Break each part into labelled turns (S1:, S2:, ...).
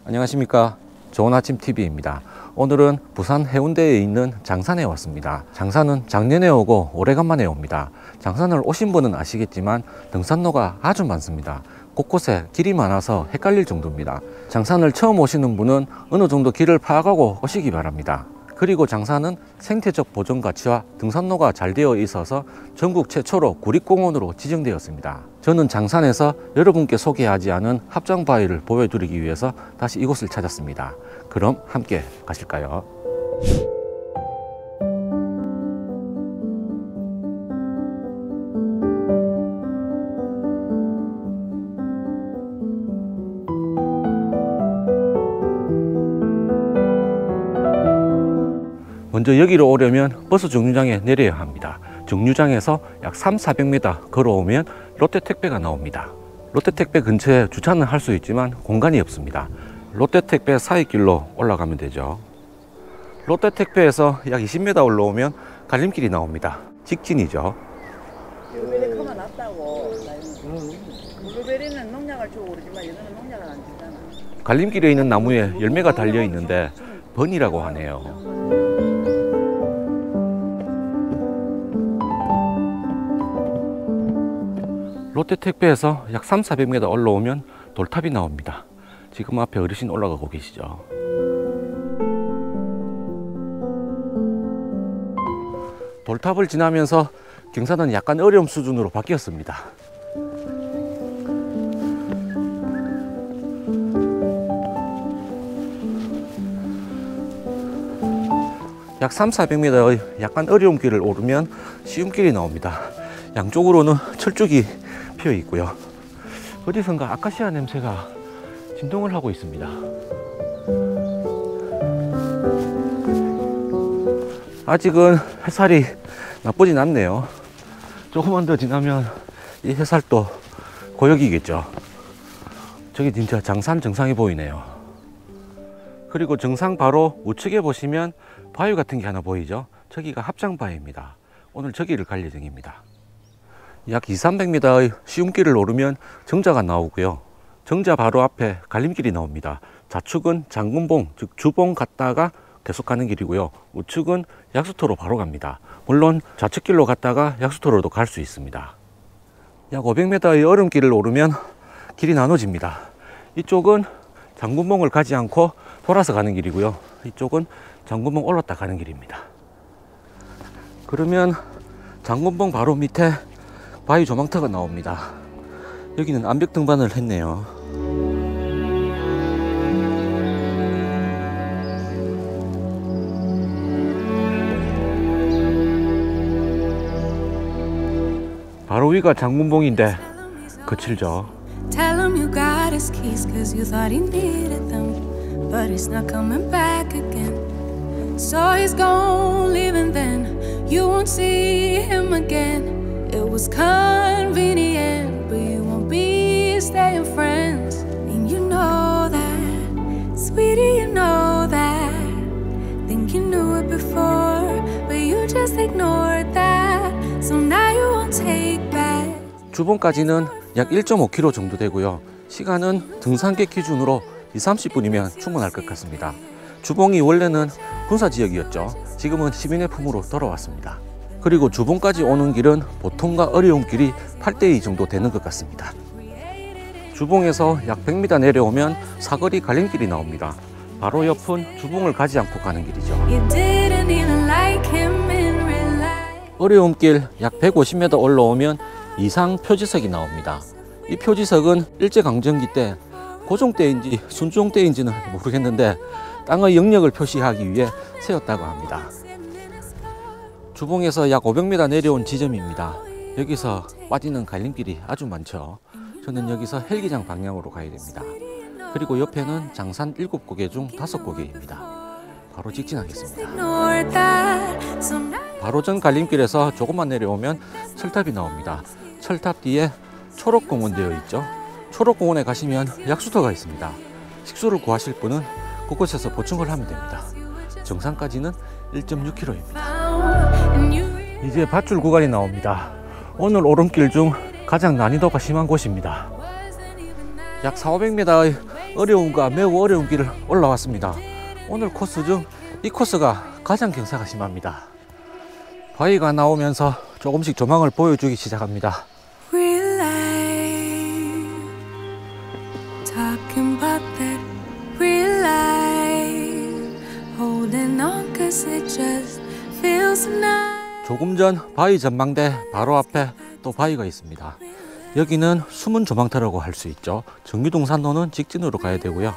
S1: 안녕하십니까, 좋은 아침 TV입니다. 오늘은 부산 해운대에 있는 장산에 왔습니다. 장산은 작년에 오고 오래간만에 옵니다. 장산을 오신 분은 아시겠지만 등산로가 아주 많습니다. 곳곳에 길이 많아서 헷갈릴 정도입니다. 장산을 처음 오시는 분은 어느 정도 길을 파악하고 오시기 바랍니다. 그리고 장산은 생태적 보존 가치와 등산로가 잘 되어 있어서 전국 최초로 국립공원으로 지정되었습니다. 저는 장산에서 여러분께 소개하지 않은 합장바위를 보여드리기 위해서 다시 이곳을 찾았습니다. 그럼 함께 가실까요? 먼저 여기로 오려면 버스 정류장에 내려야 합니다. 정류장에서 약 300~400m 걸어오면 롯데택배가 나옵니다. 롯데택배 근처에 주차는 할 수 있지만 공간이 없습니다. 롯데택배 사이길로 올라가면 되죠. 롯데택배에서 약 20m 올라오면 갈림길이 나옵니다. 직진이죠.
S2: 블루베리 커만 낫다고. 블루베리는 농약을 주고 그러지만 얘는 농약을 안 주잖아.
S1: 갈림길에 있는 나무에 열매가 달려 있는데 번이라고 하네요. 롯데택배에서 약 300~400m 올라오면 돌탑이 나옵니다. 지금 앞에 어르신 올라가고 계시죠. 돌탑을 지나면서 경사는 약간 어려움 수준으로 바뀌었습니다. 약 300~400m의 약간 어려운 길을 오르면 쉬운 길이 나옵니다. 양쪽으로는 철쭉이 피어 있고요. 어디선가 아카시아 냄새가 진동을 하고 있습니다. 아직은 햇살이 나쁘진 않네요. 조금만 더 지나면 이 햇살도 고역이겠죠. 저기 진짜 장산 정상이 보이네요. 그리고 정상 바로 우측에 보시면 바위 같은 게 하나 보이죠. 저기가 합장바위입니다. 오늘 저기를 갈 예정입니다. 약 200~300m의 쉬운 길을 오르면 정자가 나오고요. 정자 바로 앞에 갈림길이 나옵니다. 좌측은 장군봉, 즉 주봉 갔다가 계속 가는 길이고요. 우측은 약수터로 바로 갑니다. 물론 좌측길로 갔다가 약수터로도 갈 수 있습니다. 약 500m의 얼음길을 오르면 길이 나눠집니다. 이쪽은 장군봉을 가지 않고 돌아서 가는 길이고요. 이쪽은 장군봉 올랐다 가는 길입니다. 그러면 장군봉 바로 밑에 바위 조망터가 나옵니다. 여기는 암벽 등반을 했네요. 바로 위가 장군봉인데 거칠죠.
S3: Tell him you got his keys cause you thought he needed them, but he's not coming back again. So he's gone, leaving then you won't see him again. It was convenient, but you won't be staying friends. And you know that, sweetie, you know that. Think you knew it before, but you just ignored that. So now you won't take back.
S1: 주봉까지는 약 1.5km 정도 되고요. 시간은 등산객 기준으로 20~30분이면 충분할 것 같습니다. 주봉이 원래는 군사지역이었죠. 지금은 시민의 품으로 돌아왔습니다. 그리고 주봉까지 오는 길은 보통과 어려운 길이 8:2 정도 되는 것 같습니다. 주봉에서 약 100m 내려오면 사거리 갈림길이 나옵니다. 바로 옆은 주봉을 가지 않고 가는 길이죠. 어려운 길 약 150m 올라오면 이상 표지석이 나옵니다. 이 표지석은 일제강점기 때 고종 때인지 순종 때인지는 모르겠는데 땅의 영역을 표시하기 위해 세웠다고 합니다. 주봉에서 약 500m 내려온 지점입니다. 여기서 빠지는 갈림길이 아주 많죠. 저는 여기서 헬기장 방향으로 가야 됩니다. 그리고 옆에는 장산 7고개 중 5고개입니다. 바로 직진하겠습니다. 바로 전 갈림길에서 조금만 내려오면 철탑이 나옵니다. 철탑 뒤에 초록공원 되어 있죠. 초록공원에 가시면 약수터가 있습니다. 식수를 구하실 분은 그곳에서 보충을 하면 됩니다. 정상까지는 1.6km입니다. 이제 밧줄 구간이 나옵니다. 오늘 오름길 중 가장 난이도가 심한 곳입니다. 약 400~500m의 어려움과 매우 어려운 길을 올라왔습니다. 오늘 코스 중 이 코스가 가장 경사가 심합니다. 바위가 나오면서 조금씩 조망을 보여주기 시작합니다.
S3: Real life, talking about that real life, holding on 'cause it just feels nice.
S1: 조금 전 바위 전망대 바로 앞에 또 바위가 있습니다. 여기는 숨은 조망터라고 할 수 있죠. 정유동산로는 직진으로 가야 되고요.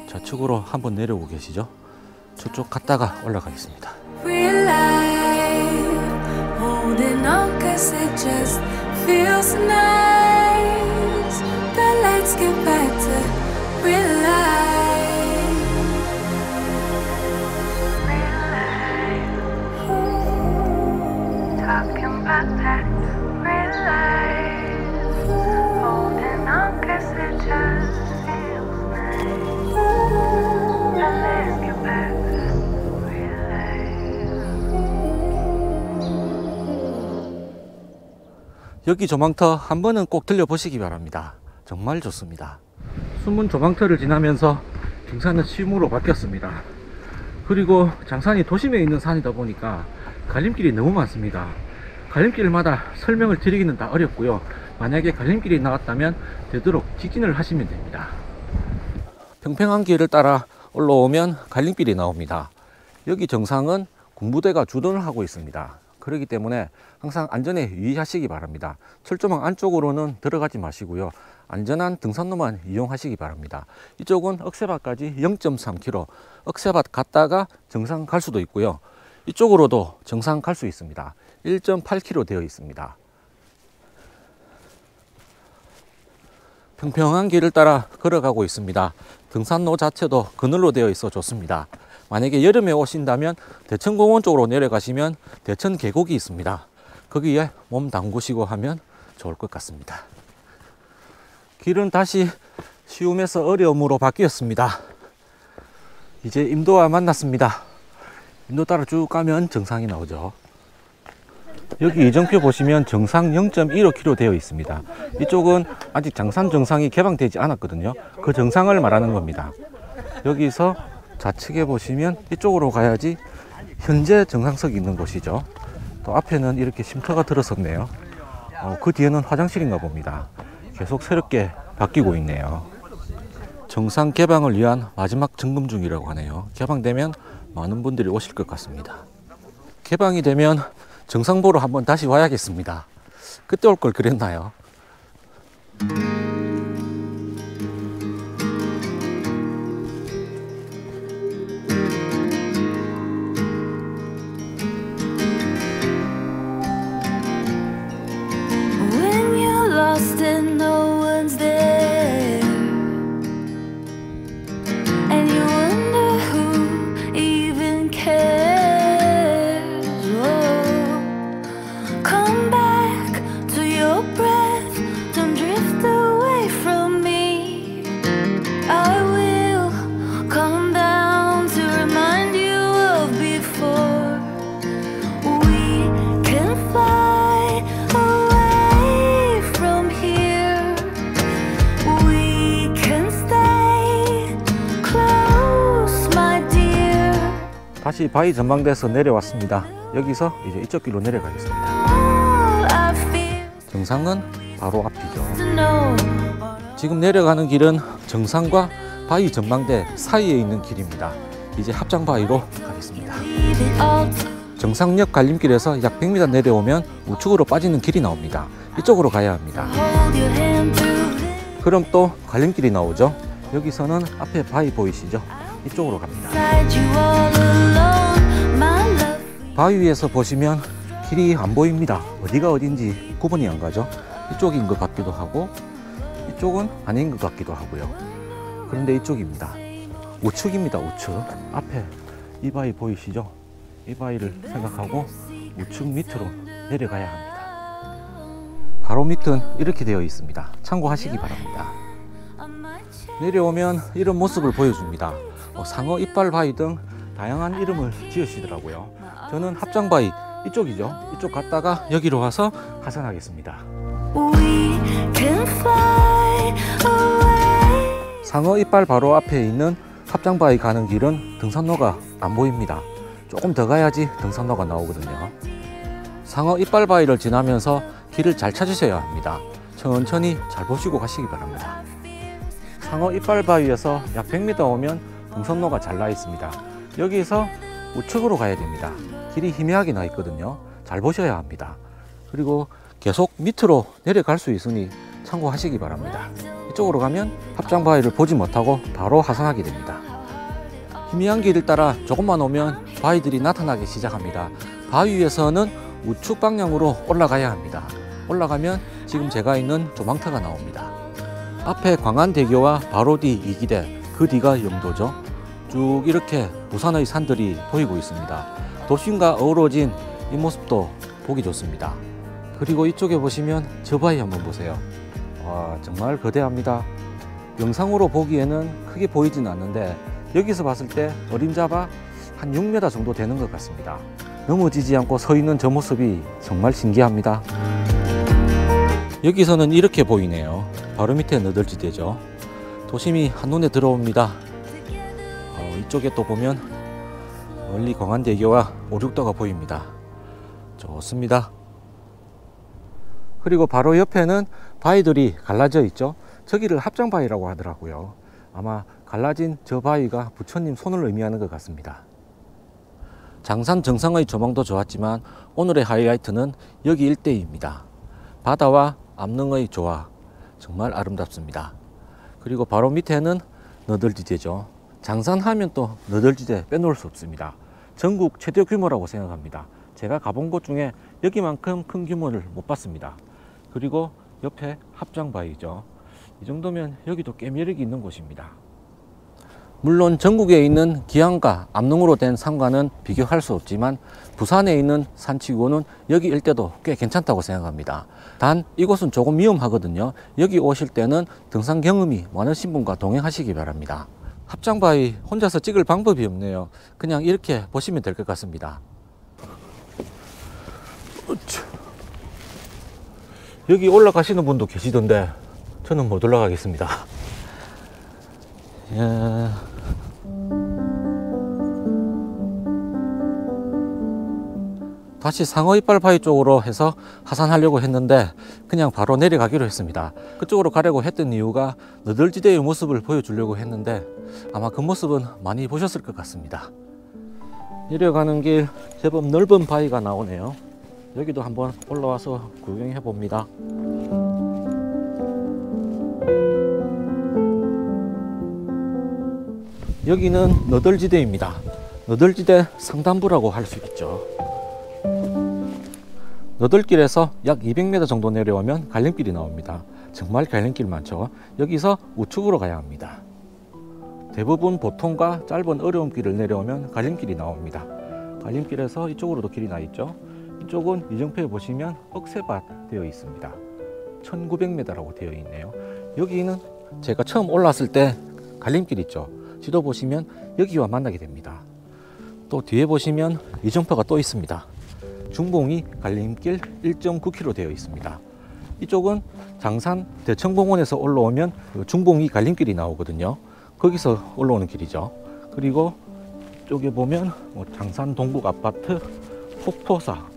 S1: 좌측으로 한번 내려오고 계시죠. 저쪽 갔다가 올라가겠습니다.
S3: Real life, holding on 'cause it just feels nice. But let's get back to real life. Real life, talking about that real life, holding on 'cause it just feels nice. But let's get back to real life.
S1: 여기 조망터 한 번은 꼭 들려보시기 바랍니다. 정말 좋습니다. 숨은 조망터를 지나면서 경사는 시무로 바뀌었습니다. 그리고 장산이 도심에 있는 산이다 보니까 갈림길이 너무 많습니다. 갈림길마다 설명을 드리기는 다 어렵고요. 만약에 갈림길이 나왔다면 되도록 직진을 하시면 됩니다. 평평한 길을 따라 올라오면 갈림길이 나옵니다. 여기 정상은 군부대가 주둔을 하고 있습니다. 그렇기 때문에 항상 안전에 유의하시기 바랍니다. 철조망 안쪽으로는 들어가지 마시고요. 안전한 등산로만 이용하시기 바랍니다. 이쪽은 억새밭까지 0.3km, 억새밭 갔다가 정상 갈 수도 있고요. 이쪽으로도 정상 갈 수 있습니다. 1.8km 되어 있습니다. 평평한 길을 따라 걸어가고 있습니다. 등산로 자체도 그늘로 되어 있어 좋습니다. 만약에 여름에 오신다면 대천공원 쪽으로 내려가시면 대천 계곡이 있습니다. 거기에 몸 담그시고 하면 좋을 것 같습니다. 길은 다시 쉬움에서 어려움으로 바뀌었습니다. 이제 임도와 만났습니다. 임도 따라 쭉 가면 정상이 나오죠. 여기 이정표 보시면 정상 0.15km 되어 있습니다. 이쪽은 아직 장산 정상이 개방되지 않았거든요. 그 정상을 말하는 겁니다. 여기서 좌측에 보시면 이쪽으로 가야지 현재 정상석이 있는 곳이죠. 또 앞에는 이렇게 쉼터가 들어섰네요. 그 뒤에는 화장실인가 봅니다. 계속 새롭게 바뀌고 있네요. 정상 개방을 위한 마지막 점검 중이라고 하네요. 개방되면 많은 분들이 오실 것 같습니다. 개방이 되면 정상 보러 한번 다시 와야겠습니다. 그때 올 걸 그랬나요?
S3: When you're lost and no one's there, and you wonder who even cares. Oh, come back to your breath, don't drift away from me. I will come down to remind you of before. We can fly away from here. We can stay close, my dear.
S1: 다시 바위 전망대에서 내려왔습니다. 여기서 이제 이쪽 길로 내려가겠습니다.
S3: All I feel
S1: 정상은 바로 앞이죠.
S3: to know.
S1: 지금 내려가는 길은 정상과 바위 전망대 사이에 있는 길입니다. 이제 합장바위로 가겠습니다.
S3: Leave it all to
S1: 정상역 갈림길에서 약 100m 내려오면 우측으로 빠지는 길이 나옵니다. 이쪽으로 가야 합니다.
S3: hold your hand through this.
S1: 그럼 또 갈림길이 나오죠. 여기서는 앞에 바위 보이시죠? 이쪽으로 갑니다.
S3: Beside you all alone, my love.
S1: 바위 위에서 보시면 길이 안 보입니다. 어디가 어딘지 구분이 안 가죠. 이쪽인 것 같기도 하고 이쪽은 아닌 것 같기도 하고요. 그런데 이쪽입니다. 우측입니다. 우측. 앞에 이 바위 보이시죠? 이 바위를 생각하고 우측 밑으로 내려가야 합니다. 바로 밑은 이렇게 되어 있습니다. 참고하시기 바랍니다. 내려오면 이런 모습을 보여줍니다. 상어 이빨 바위 등 다양한 이름을 지으시더라고요. 저는 합장바위 이쪽이죠. 이쪽 갔다가 여기로 와서 하산하겠습니다.
S3: We can fly away.
S1: 상어 이빨 바로 앞에 있는 합장바위 가는 길은 등산로가 안 보입니다. 조금 더 가야지 등산로가 나오거든요. 상어 이빨 바위를 지나면서 길을 잘 찾으셔야 합니다. 천천히 잘 보시고 가시기 바랍니다. 상어 이빨 바위에서 약 100m 오면 등산로가 잘 나 있습니다. 여기서 우측으로 가야 됩니다. 길이 희미하게 나 있거든요. 잘 보셔야 합니다. 그리고 계속 밑으로 내려갈 수 있으니 참고하시기 바랍니다. 이쪽으로 가면 합장바위를 보지 못하고 바로 하산하게 됩니다. 희미한 길을 따라 조금만 오면 바위들이 나타나기 시작합니다. 바위 위에서는 우측 방향으로 올라가야 합니다. 올라가면 지금 제가 있는 조망터가 나옵니다. 앞에 광안대교와 바로 뒤 이기대, 그 뒤가 영도죠. 쭉 이렇게 부산의 산들이 보이고 있습니다. 도심과 어우러진 이 모습도 보기 좋습니다. 그리고 이쪽에 보시면 저 바위 한번 보세요. 와, 정말 거대합니다. 영상으로 보기에는 크게 보이진 않는데 여기서 봤을 때 어림잡아 한 6m 정도 되는 것 같습니다. 넘어지지 않고 서 있는 저 모습이 정말 신기합니다. 여기서는 이렇게 보이네요. 바로 밑에 너덜지대죠. 도심이 한눈에 들어옵니다. 이쪽에 또 보면 멀리 광안대교와 오륙도가 보입니다. 좋습니다. 그리고 바로 옆에는 바위들이 갈라져 있죠. 저기를 합장바위라고 하더라고요. 아마 갈라진 저 바위가 부처님 손을 의미하는 것 같습니다. 장산 정상의 조망도 좋았지만 오늘의 하이라이트는 여기 일대입니다. 바다와 암릉의 조화, 정말 아름답습니다. 그리고 바로 밑에는 너덜지대죠. 장산하면 또 너덜지대 빼놓을 수 없습니다. 전국 최대 규모라고 생각합니다. 제가 가본 곳 중에 여기만큼 큰 규모를 못 봤습니다. 그리고 옆에 합장바위죠. 이 정도면 여기도 꽤 매력이 있는 곳입니다. 물론 전국에 있는 기안과 암릉으로 된 산과는 비교할 수 없지만 부산에 있는 산치고는 여기 일대도 꽤 괜찮다고 생각합니다. 단 이곳은 조금 위험하거든요. 여기 오실 때는 등산 경험이 많으신 분과 동행하시기 바랍니다. 합장바위 혼자서 찍을 방법이 없네요. 그냥 이렇게 보시면 될 것 같습니다. 여기 올라가시는 분도 계시던데 저는 못 올라가겠습니다. 다시 상어 이빨 바위 쪽으로 해서 하산하려고 했는데 그냥 바로 내려가기로 했습니다. 그쪽으로 가려고 했던 이유가 너덜지대의 모습을 보여주려고 했는데 아마 그 모습은 많이 보셨을 것 같습니다. 내려가는 길 제법 넓은 바위가 나오네요. 여기도 한번 올라와서 구경해 봅니다. 여기는 너덜지대입니다. 너덜지대 상단부라고 할 수 있죠. 너덜길에서 약 200m 정도 내려오면 갈림길이 나옵니다. 정말 갈림길 많죠. 여기서 우측으로 가야 합니다. 대부분 보통과 짧은 어려운 길을 내려오면 갈림길이 나옵니다. 갈림길에서 이쪽으로도 길이 나 있죠. 이쪽은 이정표에 보시면 억새밭 되어 있습니다. 1900m라고 되어 있네요. 여기는 제가 처음 올라왔을 때 갈림길 있죠. 지도 보시면 여기와 만나게 됩니다. 또 뒤에 보시면 이정표가 또 있습니다. 중봉이 갈림길 1.9km 되어 있습니다. 이쪽은 장산 대청공원에서 올라오면 중봉이 갈림길이 나오거든요. 거기서 올라오는 길이죠. 그리고 쪽에 보면 장산 동북 아파트, 폭포사,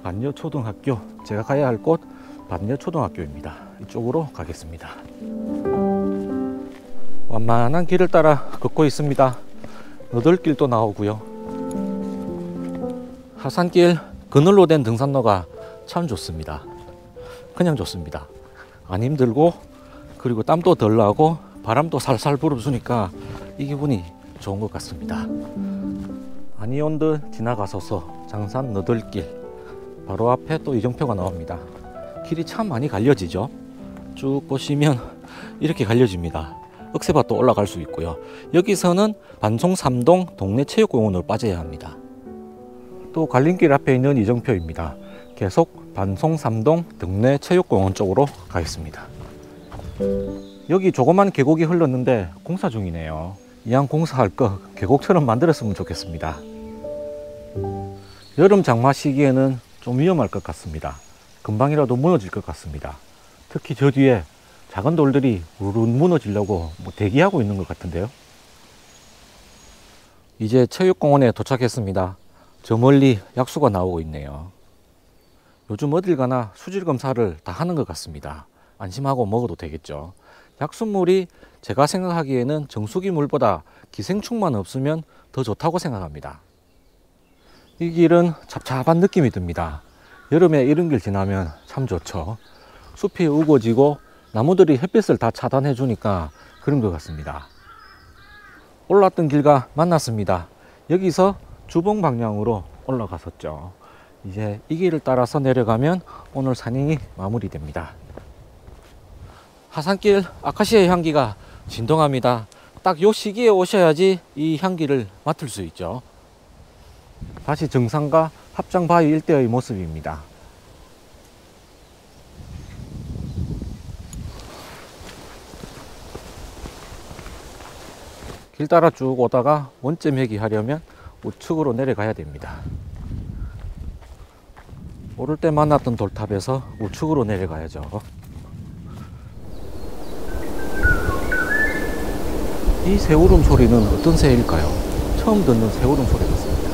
S1: 반려초등학교, 제가 가야 할 곳 반려초등학교입니다. 이쪽으로 가겠습니다. 완만한 길을 따라 걷고 있습니다. 너덜길도 나오고요. 하산길 그늘로 된 등산로가 참 좋습니다. 그냥 좋습니다. 안 힘들고 그리고 땀도 덜 나고 바람도 살살 불어주니까 이 기분이 좋은 것 같습니다. 아니온드 지나가소서 장산 너덜길 바로 앞에 또 이정표가 나옵니다. 길이 참 많이 갈려지죠. 쭉 보시면 이렇게 갈려집니다. 억새밭도 올라갈 수 있고요. 여기서는 반송 3동 동네체육공원으로 빠져야 합니다. 또 갈림길 앞에 있는 이정표입니다. 계속 반송 3동 동네체육공원 쪽으로 가겠습니다. 여기 조그만 계곡이 흘렀는데 공사 중이네요. 이왕 공사할 거 계곡처럼 만들었으면 좋겠습니다. 여름 장마 시기에는 좀 위험할 것 같습니다. 금방이라도 무너질 것 같습니다. 특히 저 뒤에 작은 돌들이 우르르 무너지려고 대기하고 있는 것 같은데요. 이제 체육공원에 도착했습니다. 저 멀리 약수가 나오고 있네요. 요즘 어딜 가나 수질 검사를 다 하는 것 같습니다. 안심하고 먹어도 되겠죠. 약수물이 제가 생각하기에는 정수기 물보다 기생충만 없으면 더 좋다고 생각합니다. 이 길은 찹찹한 느낌이 듭니다. 여름에 이런 길 지나면 참 좋죠. 숲이 우거지고 나무들이 햇빛을 다 차단해 주니까 그런 것 같습니다. 올랐던 길과 만났습니다. 여기서 주봉 방향으로 올라갔었죠. 이제 이 길을 따라서 내려가면 오늘 산행이 마무리됩니다. 하산길 아카시아 향기가 진동합니다. 딱 요 시기에 오셔야지 이 향기를 맡을 수 있죠. 다시 정상과 합장바위 일대의 모습입니다. 길 따라 쭉 오다가 원점 회귀하려면 우측으로 내려가야 됩니다. 오를 때 만났던 돌탑에서 우측으로 내려가야죠. 이 새울음 소리는 어떤 새일까요? 처음 듣는 새울음 소리 같습니다.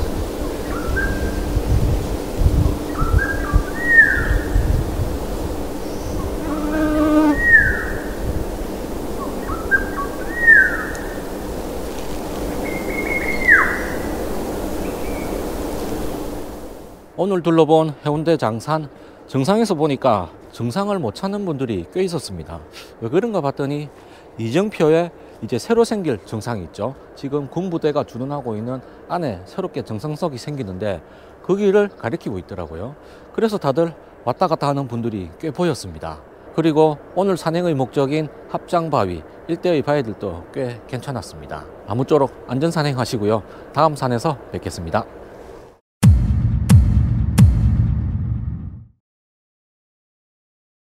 S1: 오늘 둘러본 해운대 장산 정상에서 보니까 정상을 못 찾는 분들이 꽤 있었습니다. 왜 그런가 봤더니 이정표에 이제 새로 생길 정상이 있죠. 지금 군부대가 주둔하고 있는 안에 새롭게 정상석이 생기는데 거기를 가리키고 있더라고요. 그래서 다들 왔다 갔다 하는 분들이 꽤 보였습니다. 그리고 오늘 산행의 목적인 합장바위 일대의 바위들도 꽤 괜찮았습니다. 아무쪼록 안전산행 하시고요. 다음 산에서 뵙겠습니다.